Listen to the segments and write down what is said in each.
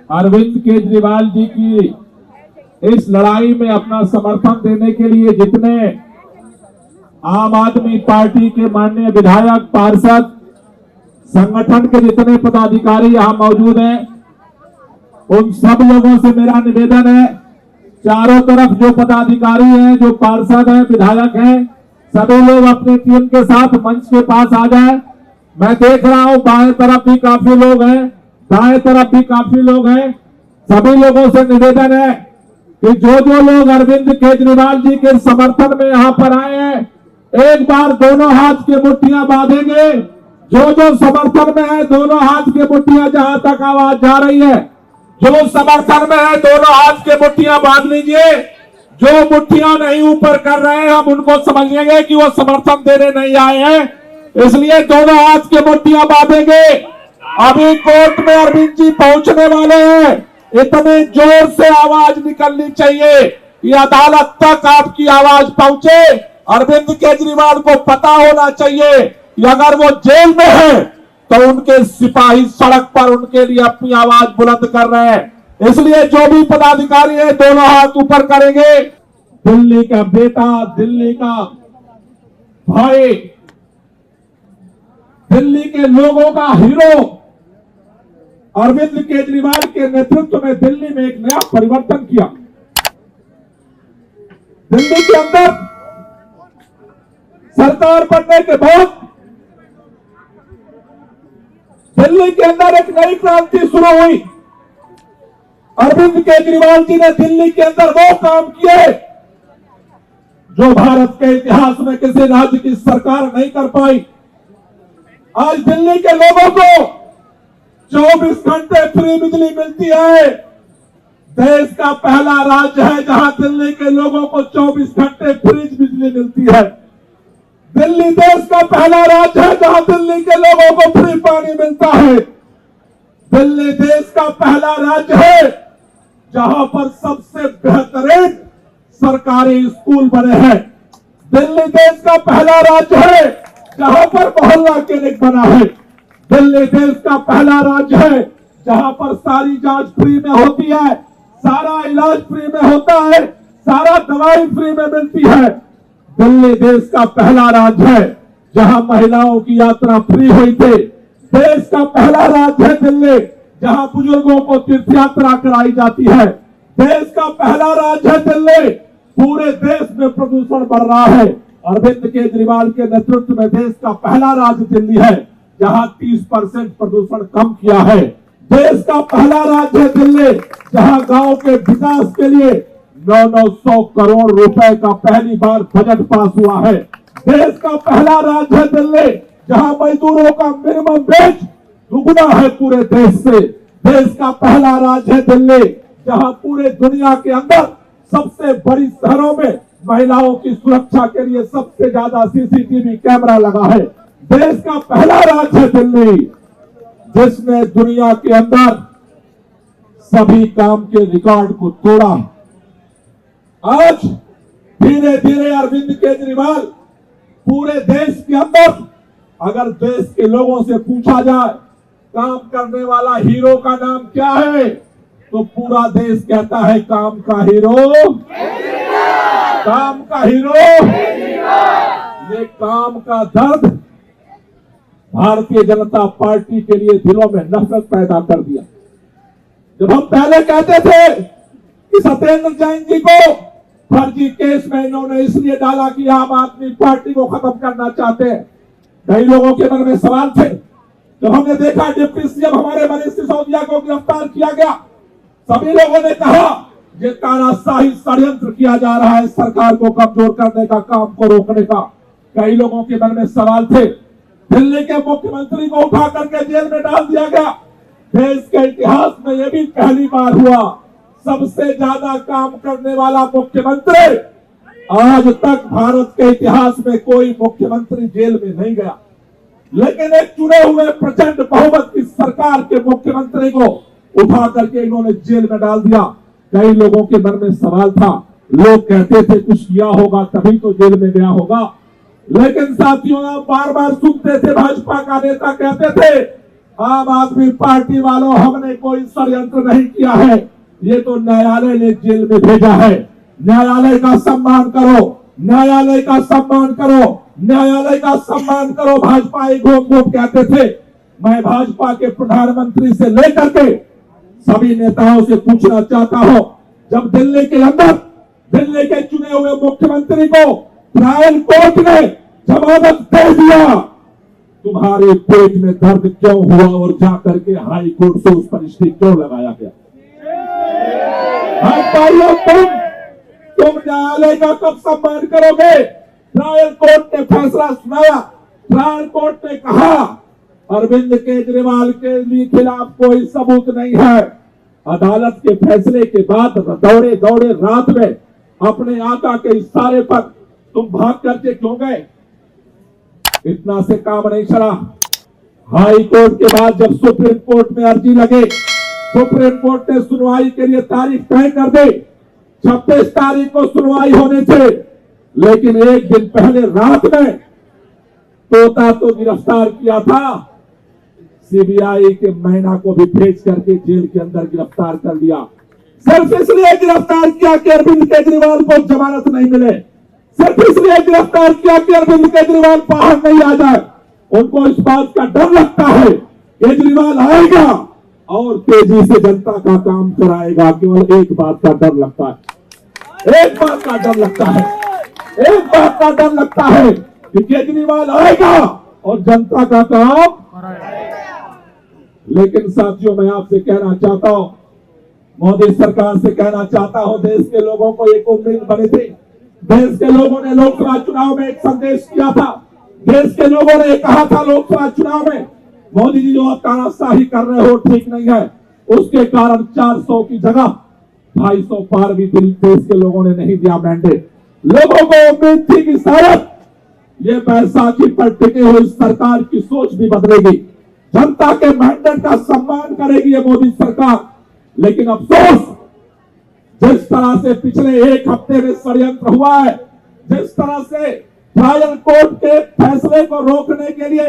अरविंद केजरीवाल जी की इस लड़ाई में अपना समर्थन देने के लिए जितने आम आदमी पार्टी के माननीय विधायक, पार्षद, संगठन के जितने पदाधिकारी यहाँ मौजूद हैं, उन सब लोगों से मेरा निवेदन है, चारों तरफ जो पदाधिकारी हैं, जो पार्षद हैं, विधायक हैं, सभी लोग अपने टीम के साथ मंच के पास आ जाए। मैं देख रहा हूं बाएं तरफ भी काफी लोग हैं, दाएं तरफ भी काफी लोग हैं। सभी लोगों से निवेदन है कि जो जो लोग अरविंद केजरीवाल जी के समर्थन में यहाँ पर आए हैं, एक बार दोनों हाथ की मुट्ठियां बांधेंगे। जो जो समर्थन में है, दोनों हाथ की मुट्ठियां, जहां तक आवाज जा रही है, जो समर्थन में है दोनों हाथ की मुट्ठियां बांध लीजिए। जो मुट्ठियां नहीं ऊपर कर रहे हैं, हम उनको समझेंगे कि वो समर्थन देने नहीं आए हैं, इसलिए दोनों हाथ की मुट्ठियां बांधेंगे। अभी कोर्ट में अरविंद जी पहुंचने वाले हैं, इतने जोर से आवाज निकलनी चाहिए कि अदालत तक आपकी आवाज पहुंचे। अरविंद केजरीवाल को पता होना चाहिए कि अगर वो जेल में है तो उनके सिपाही सड़क पर उनके लिए अपनी आवाज बुलंद कर रहे हैं। इसलिए जो भी पदाधिकारी है, दोनों हाथ ऊपर करेंगे। दिल्ली का बेटा, दिल्ली का भाई, दिल्ली के लोगों का हीरो अरविंद केजरीवाल के नेतृत्व में दिल्ली में एक नया परिवर्तन किया। दिल्ली के अंदर सरकार बनने के बाद दिल्ली के अंदर एक नई क्रांति शुरू हुई। अरविंद केजरीवाल जी ने दिल्ली के अंदर वो काम किए जो भारत के इतिहास में किसी राज्य की सरकार नहीं कर पाई। आज दिल्ली के लोगों को 24 घंटे फ्री बिजली मिलती है। देश का पहला राज्य है जहां दिल्ली के लोगों को 24 घंटे फ्री बिजली मिलती है। दिल्ली देश का पहला राज्य है जहां दिल्ली के लोगों को फ्री पानी मिलता है। दिल्ली देश का पहला राज्य है जहां पर सबसे बेहतरीन सरकारी स्कूल बने हैं। दिल्ली देश का पहला राज्य है जहां पर मोहल्ला क्लिनिक बना है। दिल्ली देश का पहला राज्य है जहां पर सारी जांच फ्री में होती है, सारा इलाज फ्री में होता है, सारा दवाई फ्री में मिलती है। दिल्ली देश का पहला राज्य है जहां महिलाओं की यात्रा फ्री हुई थी। देश का पहला राज्य है दिल्ली जहां बुजुर्गों को तीर्थ यात्रा कराई जाती है। देश का पहला राज्य है दिल्ली। पूरे देश में प्रदूषण बढ़ रहा है। अरविंद केजरीवाल के नेतृत्व में देश का पहला राज्य दिल्ली है जहां 30% प्रदूषण कम किया है। देश का पहला राज्य है दिल्ली जहां गांव के विकास के लिए 900 करोड़ रुपए का पहली बार बजट पास हुआ है। देश का पहला राज्य है दिल्ली जहां मजदूरों का मिनिमम वेज दुगुना है पूरे देश से। देश का पहला राज्य है दिल्ली जहां पूरे दुनिया के अंदर सबसे बड़ी शहरों में महिलाओं की सुरक्षा के लिए सबसे ज्यादा सीसीटीवी कैमरा लगा है। देश का पहला राज्य है दिल्ली जिसने दुनिया के अंदर सभी काम के रिकॉर्ड को तोड़ा। आज धीरे धीरे अरविंद केजरीवाल पूरे देश के अंदर, अगर देश के लोगों से पूछा जाए काम करने वाला हीरो का नाम क्या है, तो पूरा देश कहता है काम का हीरो, काम का हीरो। ये काम का दर्द भारतीय जनता पार्टी के लिए दिलों में नफरत पैदा कर दिया। जब हम पहले कहते थे कि सत्येंद्र जैन जी को फर्जी केस में इन्होंने इसलिए डाला कि आम आदमी पार्टी को खत्म करना चाहते हैं, कई लोगों के मन में सवाल थे। जब हमने देखा डिप्टी सीएम हमारे मनीष सिसोदिया को गिरफ्तार किया गया, सभी लोगों ने कहा ये तानाशाही षड्यंत्र किया जा रहा है सरकार को कमजोर करने का, काम को रोकने का। कई लोगों के मन में सवाल थे। दिल्ली के मुख्यमंत्री को उठा करके जेल में डाल दिया गया। देश के इतिहास में यह भी पहली बार हुआ, सबसे ज्यादा काम करने वाला मुख्यमंत्री। आज तक भारत के इतिहास में कोई मुख्यमंत्री जेल में नहीं गया, लेकिन एक चुने हुए प्रचंड बहुमत की सरकार के मुख्यमंत्री को उठा करके इन्होंने जेल में डाल दिया। कई लोगों के मन में सवाल था, लोग कहते थे कुछ किया होगा तभी तो जेल में गया होगा। लेकिन साथियों, आप बार बार सुनते थे भाजपा का नेता कहते थे आम आदमी पार्टी वालों, हमने कोई षड्यंत्र नहीं किया है। ये तो न्यायालय ने जेल में भेजा है। न्यायालय का सम्मान करो, न्यायालय का सम्मान करो, न्यायालय का सम्मान करो। भाजपा एक घूम घूम कहते थे। मैं भाजपा के प्रधानमंत्री से लेकर के सभी नेताओं से पूछना चाहता हूं, जब दिल्ली के अंदर दिल्ली के चुने हुए मुख्यमंत्री को ट्रायल कोर्ट ने जमानत दे दिया, तुम्हारे पेट में दर्द क्यों हुआ और जाकर के हाई कोर्ट से उस पर स्टे क्यों लगाया गया? भाजपाइयों, तुम न्यायालय का कब सम्मान करोगे? ट्रायल कोर्ट ने फैसला सुनाया। ट्रायल कोर्ट ने कहा अरविंद केजरीवाल के लिए खिलाफ कोई सबूत नहीं है। अदालत के फैसले के बाद दौड़े दौड़े रात में अपने आका के इशारे पर तुम भाग करके क्यों गए? इतना से काम नहीं चला। हाई कोर्ट के बाद जब सुप्रीम कोर्ट में अर्जी लगे, सुप्रीम कोर्ट ने सुनवाई के लिए तारीख तय कर दी। 26 तारीख को सुनवाई होने थे, लेकिन एक दिन पहले रात में तोता तो गिरफ्तार किया था, सीबीआई के मैना को भी भेज करके जेल के अंदर गिरफ्तार कर लिया। सिर्फ इसलिए गिरफ्तार किया कि अरविंद केजरीवाल को जमानत नहीं मिले, सिर्फ इसलिए गिरफ्तार किया कि अरविंद केजरीवाल बाहर नहीं आ जाए। उनको इस बात का डर लगता है केजरीवाल आएगा और तेजी से जनता का काम कराएगा। केवल एक बात का डर लगता है, एक बात का डर लगता है, एक बात का डर लगता है कि केजरीवाल आएगा और जनता का काम। लेकिन साथियों, मैं आपसे कहना चाहता हूं, मोदी सरकार से कहना चाहता हूं, देश के लोगों को एक उम्मीद बनी थी। देश के लोगों ने लोकसभा चुनाव में एक संदेश किया था। देश के लोगों ने कहा था लोकसभा चुनाव में, मोदी जी जो आप तानाशाही कर रहे हो ठीक नहीं है। उसके कारण 400 की जगह 250 पार भी देश के लोगों ने नहीं दिया मैंडेट। लोगों को उम्मीद थी कि शायद ये बैसाखी पर टिके हुई सरकार की सोच भी बदलेगी, जनता के मैंडेट का सम्मान करेगी ये मोदी सरकार। लेकिन अफसोस, जिस तरह से पिछले एक हफ्ते में षड्यंत्र हुआ है, जिस तरह से ट्रायल कोर्ट के फैसले को रोकने के लिए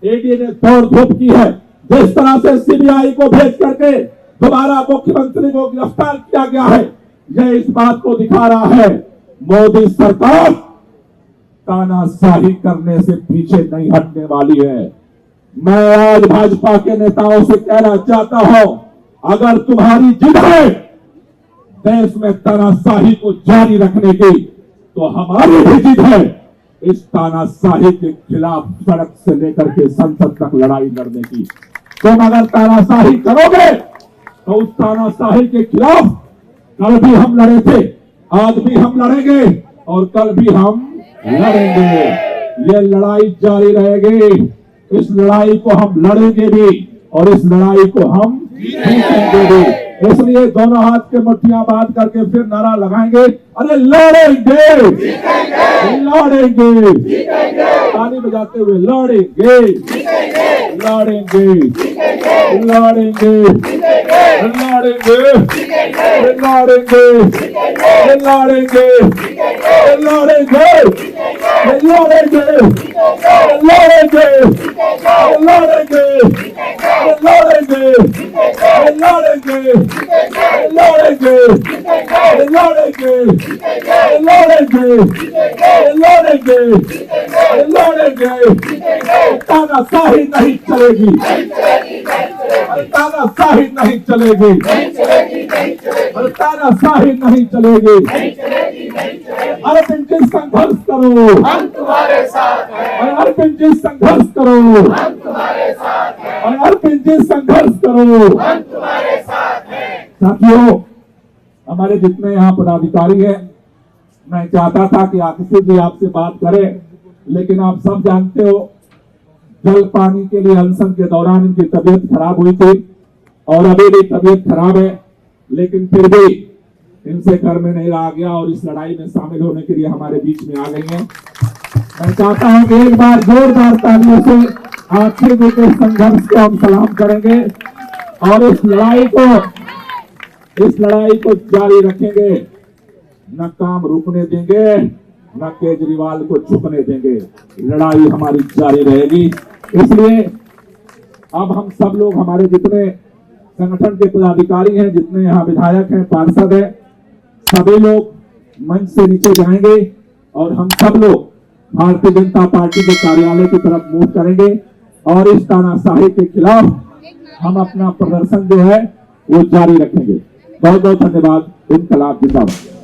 ईडी ने दौड़ धूप की है, जिस तरह से सीबीआई को भेज करके दोबारा मुख्यमंत्री को गिरफ्तार किया गया है, यह इस बात को दिखा रहा है मोदी सरकार तानाशाही करने से पीछे नहीं हटने वाली है। मैं आज भाजपा के नेताओं से कहना चाहता हूं, अगर तुम्हारी जिद है देश में तानाशाही को जारी रखने की, तो हमारी भी जिद है इस तानाशाही के खिलाफ सड़क से लेकर के संसद तक लड़ाई लड़ने की। तुम अगर तानाशाही करोगे तो उस तानाशाही के खिलाफ कल भी हम लड़े थे, आज भी हम लड़ेंगे और कल भी हम लड़ेंगे। ये लड़ाई जारी रहेगी। इस लड़ाई को हम लड़ेंगे भी और इस लड़ाई को हम जीतेंगे भी। इसलिए दोनों हाथ के मुट्ठियां बांध करके फिर नारा लगाएंगे, अरे लड़ेंगे, लड़ेंगे, ताली बजाते हुए लड़ेंगे, लड़ेंगे, लड़ेंगे, लड़ेंगे, लड़ेंगे, लड़ेंगे, लड़ेंगे, लड़ेंगे, लड़ेंगे, तानाशाही नहीं चलेगी, तानाशाही नहीं चलेगी, तानाशाही नहीं चलेगी। अरविंद जी संघर्ष करो, हम तुम्हारे साथ हैं। अरविंद जी संघर्ष करो, हम तुम्हारे साथ हैं। अरविंद जी संघर्ष करो, हम तुम्हारे साथ हैं। साथियों, हमारे जितने यहाँ पदाधिकारी हैं, मैं चाहता था कि आतिशी जी आपसे बात करें, लेकिन आप सब जानते हो जल पानी के लिए अनशन के दौरान इनकी तबीयत खराब हुई थी और अभी भी तबीयत खराब है, लेकिन फिर भी इनसे घर में नहीं रहा गया और इस लड़ाई में शामिल होने के लिए हमारे बीच में आ गई हैं। मैं चाहता हूं कि एक बार जोरदार तालियों से आतिशी जी के संघर्ष को हम सलाम करेंगे और इस लड़ाई को जारी रखेंगे। न काम रुकने देंगे, न केजरीवाल को झुकने देंगे। लड़ाई हमारी जारी रहेगी। इसलिए अब हम सब लोग, हमारे जितने संगठन के पदाधिकारी हैं, जितने यहाँ विधायक हैं, पार्षद हैं, सभी लोग मंच से नीचे जाएंगे और हम सब लोग भारतीय जनता पार्टी के कार्यालय की तरफ मूव करेंगे और इस तानाशाही के खिलाफ हम अपना प्रदर्शन जो है वो जारी रखेंगे। बहुत बहुत धन्यवाद। इनकलाब जिंदाबाद।